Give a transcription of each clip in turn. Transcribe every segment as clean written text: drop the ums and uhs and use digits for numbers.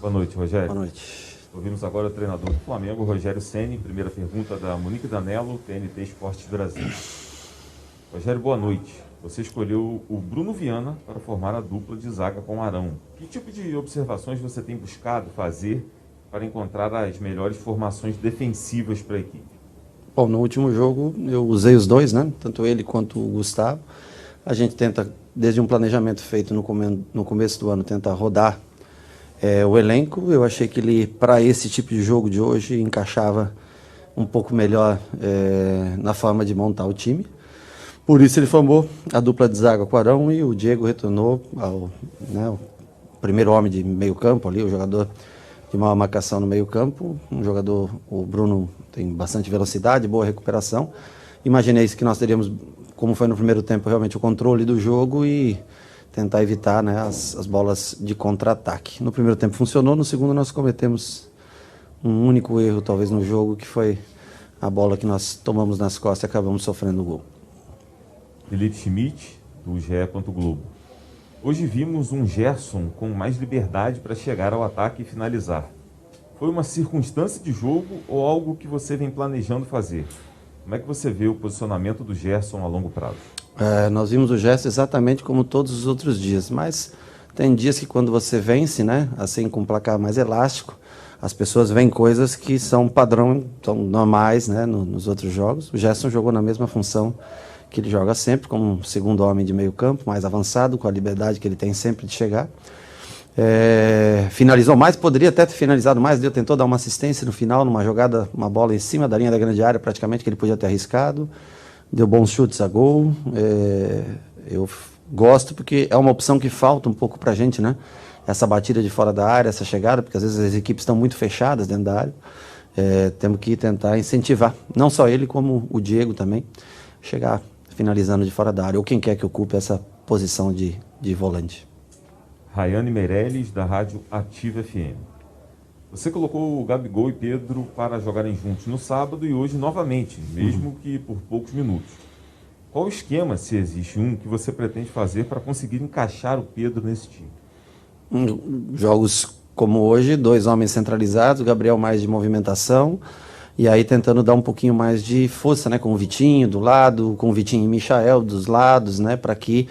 Boa noite, Rogério. Boa noite. Ouvimos agora o treinador do Flamengo, Rogério Ceni. Primeira pergunta da Monique Danello, TNT Esportes Brasil. Rogério, boa noite. Você escolheu o Bruno Viana para formar a dupla de zaga com o Arão. Que tipo de observações você tem buscado fazer para encontrar as melhores formações defensivas para a equipe? Bom, no último jogo eu usei os dois, né? Tanto ele quanto o Gustavo. A gente tenta, desde um planejamento feito no começo do ano, tentar rodar o elenco. Eu achei que ele, para esse tipo de jogo de hoje, encaixava um pouco melhor na forma de montar o time. Por isso ele formou a dupla de zaga com o Arão e o Diego retornou ao o primeiro homem de meio campo ali, o jogador de maior marcação no meio campo. Um jogador, o Bruno tem bastante velocidade, boa recuperação. Imaginei que nós teríamos, como foi no primeiro tempo, realmente o controle do jogo e tentar evitar, né, as bolas de contra-ataque. No primeiro tempo funcionou, no segundo nós cometemos um único erro talvez no jogo, que foi a bola que nós tomamos nas costas e acabamos sofrendo o gol. Felipe Schmidt, do GE. Globo. Hoje vimos um Gerson com mais liberdade para chegar ao ataque e finalizar. Foi uma circunstância de jogo ou algo que você vem planejando fazer? Como é que você vê o posicionamento do Gerson a longo prazo? Nós vimos o Gerson exatamente como todos os outros dias, mas tem dias que quando você vence, né, assim com um placar mais elástico, as pessoas veem coisas que são padrão, são normais, né, nos outros jogos. O Gerson jogou na mesma função que ele joga sempre, como um segundo homem de meio campo, mais avançado, com a liberdade que ele tem sempre de chegar. Finalizou mais, poderia até ter finalizado mais, tentou dar uma assistência no final, numa jogada, uma bola em cima da linha da grande área, praticamente, que ele podia ter arriscado. Deu bons chutes a gol. Eu gosto porque é uma opção que falta um pouco pra gente, né? Essa batida de fora da área, essa chegada, porque às vezes as equipes estão muito fechadas dentro da área. Temos que tentar incentivar, não só ele, como o Diego também, chegar finalizando de fora da área, ou quem quer que ocupe essa posição de volante. Rayane Meirelles, da Rádio Ativa FM. Você colocou o Gabigol e Pedro para jogarem juntos no sábado e hoje novamente, mesmo que por poucos minutos. Qual o esquema, se existe um, que você pretende fazer para conseguir encaixar o Pedro nesse time? Jogos como hoje, dois homens centralizados, o Gabriel mais de movimentação, e aí tentando dar um pouquinho mais de força, né, com o Vitinho do lado, com o Vitinho e Michael dos lados, né, para que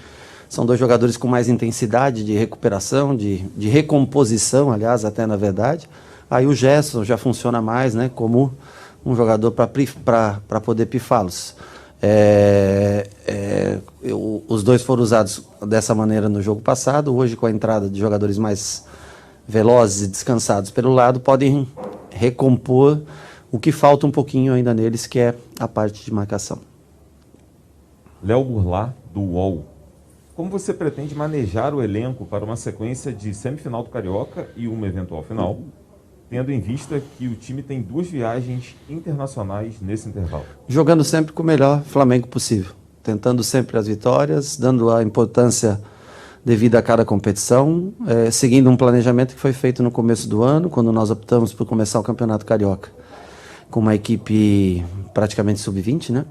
são dois jogadores com mais intensidade de recuperação, de recomposição, aliás, até na verdade. Aí o Gerson já funciona mais, né, como um jogador para poder pifá-los. Os dois foram usados dessa maneira no jogo passado. Hoje, com a entrada de jogadores mais velozes e descansados pelo lado, podem recompor o que falta um pouquinho ainda neles, que é a parte de marcação. Léo Burlá, do UOL. Como você pretende manejar o elenco para uma sequência de semifinal do Carioca e uma eventual final, tendo em vista que o time tem 2 viagens internacionais nesse intervalo? Jogando sempre com o melhor Flamengo possível, tentando sempre as vitórias, dando a importância devida a cada competição, seguindo um planejamento que foi feito no começo do ano, quando nós optamos por começar o Campeonato Carioca com uma equipe praticamente sub-20, né?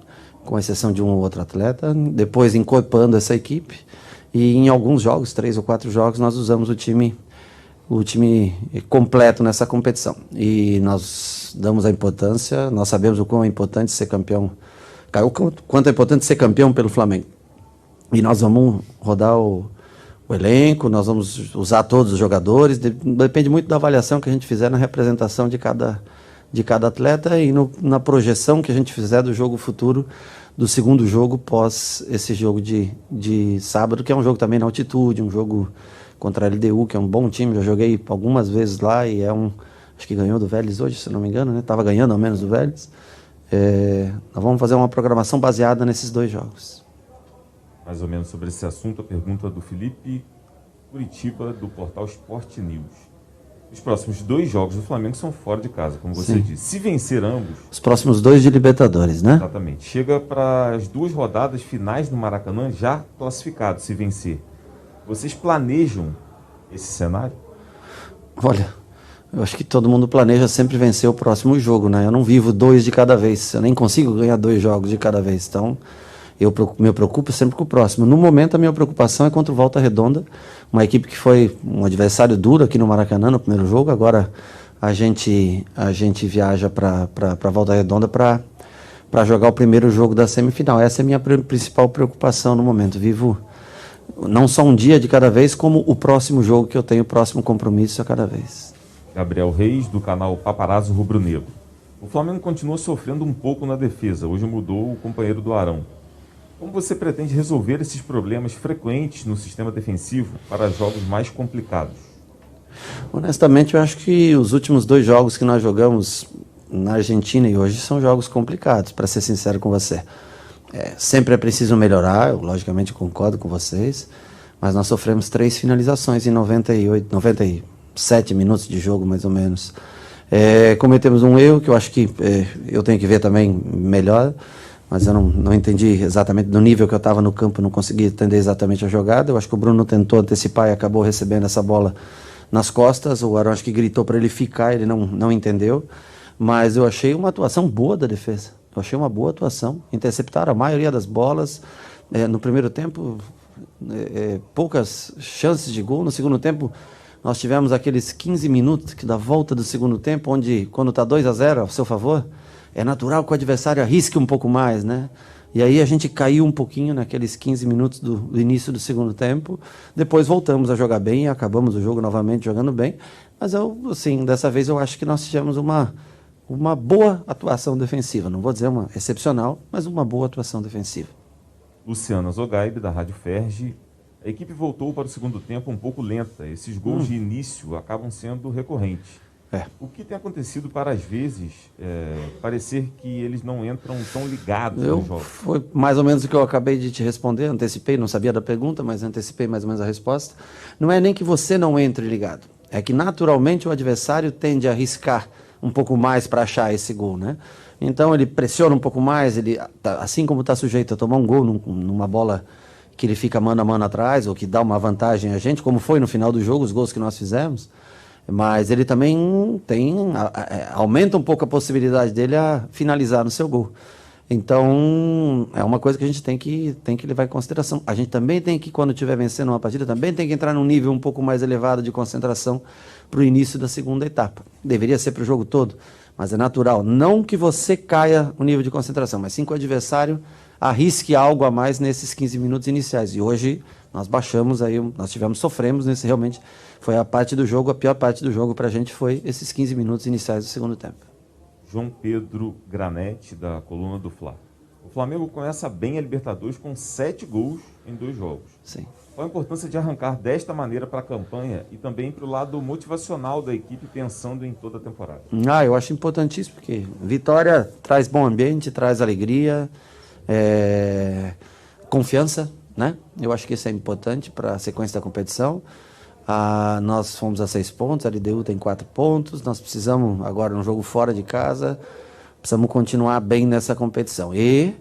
Com exceção de um ou outro atleta, depois incorporando essa equipe, e em alguns jogos, 3 ou 4 jogos, nós usamos o time completo nessa competição. E nós damos a importância, nós sabemos o quão é importante ser campeão, o quanto é importante ser campeão pelo Flamengo. E nós vamos rodar o elenco, nós vamos usar todos os jogadores, depende muito da avaliação que a gente fizer na representação de cada atleta e na projeção que a gente fizer do jogo futuro, do segundo jogo pós esse jogo de sábado, que é um jogo também na altitude, um jogo contra a LDU, que é um bom time. Já joguei algumas vezes lá e acho que ganhou do Vélez hoje, se não me engano, né? Estava ganhando ao menos do Vélez. Nós vamos fazer uma programação baseada nesses 2 jogos. Mais ou menos sobre esse assunto, a pergunta do Felipe Curitiba, do portal Sport News. Os próximos 2 jogos do Flamengo são fora de casa, como você disse. Se vencer ambos... Os próximos 2 de Libertadores, né? Exatamente. Chega para as 2 rodadas finais no Maracanã já classificado, se vencer. Vocês planejam esse cenário? Olha, eu acho que todo mundo planeja sempre vencer o próximo jogo, né? Eu não vivo 2 de cada vez. Eu nem consigo ganhar 2 jogos de cada vez. Então, me preocupo sempre com o próximo. No momento, a minha preocupação é contra o Volta Redonda, uma equipe que foi um adversário duro aqui no Maracanã no primeiro jogo. Agora a gente viaja para Volta Redonda para jogar o primeiro jogo da semifinal. Essa é a minha principal preocupação no momento. Vivo não só um dia de cada vez, como o próximo jogo que eu tenho, o próximo compromisso a cada vez. Gabriel Reis, do canal Paparazzo Rubro Negro. O Flamengo continua sofrendo um pouco na defesa. Hoje mudou o companheiro do Arão. Como você pretende resolver esses problemas frequentes no sistema defensivo para jogos mais complicados? Honestamente, eu acho que os últimos 2 jogos que nós jogamos na Argentina e hoje são jogos complicados, para ser sincero com você. Sempre é preciso melhorar, eu logicamente concordo com vocês, mas nós sofremos 3 finalizações em 97 minutos de jogo, mais ou menos. Cometemos um erro que eu acho que eu tenho que ver também melhor, mas eu não entendi exatamente do nível que eu estava no campo, não consegui entender exatamente a jogada. Eu acho que o Bruno tentou antecipar e acabou recebendo essa bola nas costas. O Arão acho que gritou para ele ficar, ele não entendeu. Mas eu achei uma atuação boa da defesa. Eu achei uma boa atuação. Interceptaram a maioria das bolas. No primeiro tempo, poucas chances de gol. No segundo tempo, nós tivemos aqueles 15 minutos da volta do segundo tempo, onde, quando está 2-0 ao seu favor, é natural que o adversário arrisque um pouco mais, né? E aí a gente caiu um pouquinho naqueles 15 minutos do início do segundo tempo. Depois voltamos a jogar bem e acabamos o jogo novamente jogando bem. Mas dessa vez eu acho que nós tivemos uma boa atuação defensiva. Não vou dizer uma excepcional, mas uma boa atuação defensiva. Luciana Zogaib, da Rádio Ferge. A equipe voltou para o segundo tempo um pouco lenta. Esses gols de início acabam sendo recorrentes. O que tem acontecido para, às vezes, parecer que eles não entram tão ligados nos jogos? Foi mais ou menos o que eu acabei de te responder. Antecipei, não sabia da pergunta, mas antecipei mais ou menos a resposta. Não é nem que você não entre ligado. É que, naturalmente, o adversário tende a arriscar um pouco mais para achar esse gol, né? Então, ele pressiona um pouco mais, assim como está sujeito a tomar um gol numa bola que ele fica mano a mano atrás, ou que dá uma vantagem a gente, como foi no final do jogo, os gols que nós fizemos, mas ele também aumenta um pouco a possibilidade dele a finalizar no seu gol. Então, é uma coisa que a gente tem que levar em consideração. A gente também tem que, quando estiver vencendo uma partida, também tem que entrar num nível um pouco mais elevado de concentração para o início da segunda etapa. Deveria ser para o jogo todo, mas é natural. Não que você caia o nível de concentração, mas sim que o adversário arrisque algo a mais nesses 15 minutos iniciais. E hoje nós baixamos, sofremos nesse, realmente foi a parte do jogo, a pior parte do jogo para a gente foi esses 15 minutos iniciais do segundo tempo. João Pedro Granete, da coluna do Fla. O Flamengo começa bem a Libertadores com 7 gols em 2 jogos. Sim. Qual a importância de arrancar desta maneira para a campanha e também para o lado motivacional da equipe pensando em toda a temporada? Eu acho importantíssimo, porque vitória traz bom ambiente, traz alegria, confiança, né? Eu acho que isso é importante para a sequência da competição. Nós fomos a 6 pontos, a LDU tem 4 pontos, nós precisamos agora um jogo fora de casa, precisamos continuar bem nessa competição e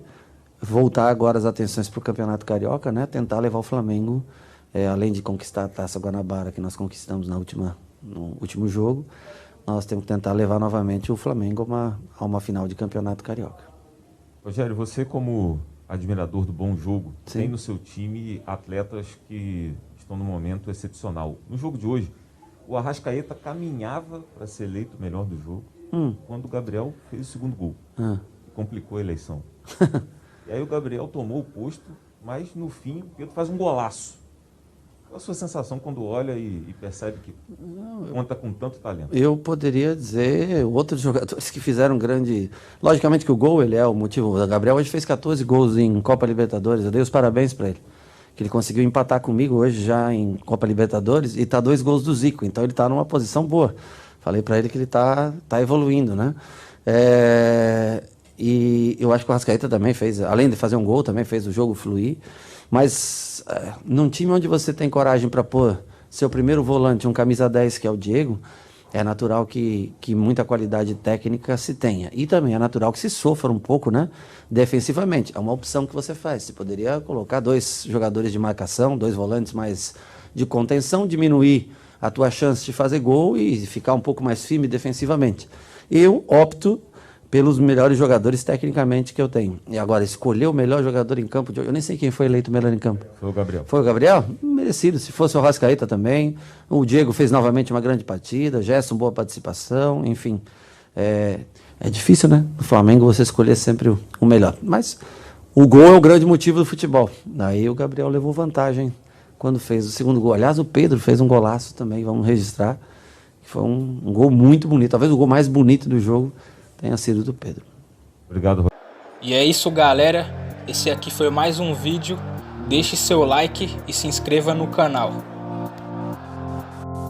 voltar agora as atenções para o Campeonato Carioca, né? Tentar levar o Flamengo, além de conquistar a Taça Guanabara que nós conquistamos no último jogo, nós temos que tentar levar novamente o Flamengo a uma final de Campeonato Carioca. Rogério, você como admirador do bom jogo, Sim. tem no seu time atletas que estão num momento excepcional. No jogo de hoje, o Arrascaeta caminhava para ser eleito o melhor do jogo quando o Gabriel fez o segundo gol. E complicou a eleição. E aí o Gabriel tomou o posto, mas no fim o Pedro faz um golaço. Qual a sua sensação quando olha e percebe que conta com tanto talento? Eu poderia dizer outros jogadores que fizeram grande... Logicamente que o gol ele é o motivo. O Gabriel hoje fez 14 gols em Copa Libertadores. Eu dei os parabéns para ele. Que ele conseguiu empatar comigo hoje já em Copa Libertadores e está 2 gols do Zico. Então ele está numa posição boa. Falei para ele que ele tá evoluindo, né? E eu acho que o Arrascaeta também fez, além de fazer um gol, também fez o jogo fluir. Mas num time onde você tem coragem para pôr seu primeiro volante, um camisa 10, que é o Diego, é natural que muita qualidade técnica se tenha. E também é natural que se sofra um pouco, né, defensivamente. É uma opção que você faz. Você poderia colocar 2 jogadores de marcação, 2 volantes mais de contenção, diminuir a tua chance de fazer gol e ficar um pouco mais firme defensivamente. Eu opto pelos melhores jogadores tecnicamente que eu tenho. E agora, escolher o melhor jogador em campo, eu nem sei quem foi eleito o melhor em campo. Foi o Gabriel. Foi o Gabriel? Merecido. Se fosse o Arrascaeta também. O Diego fez novamente uma grande partida. Gerson, boa participação. Enfim, é difícil, né? No Flamengo você escolher sempre o melhor. Mas o gol é o grande motivo do futebol. Aí o Gabriel levou vantagem quando fez o segundo gol. Aliás, o Pedro fez um golaço também, vamos registrar. Foi um gol muito bonito. Talvez o gol mais bonito do jogo tenha sido do Pedro. Obrigado. E é isso, galera. Esse aqui foi mais um vídeo. Deixe seu like e se inscreva no canal.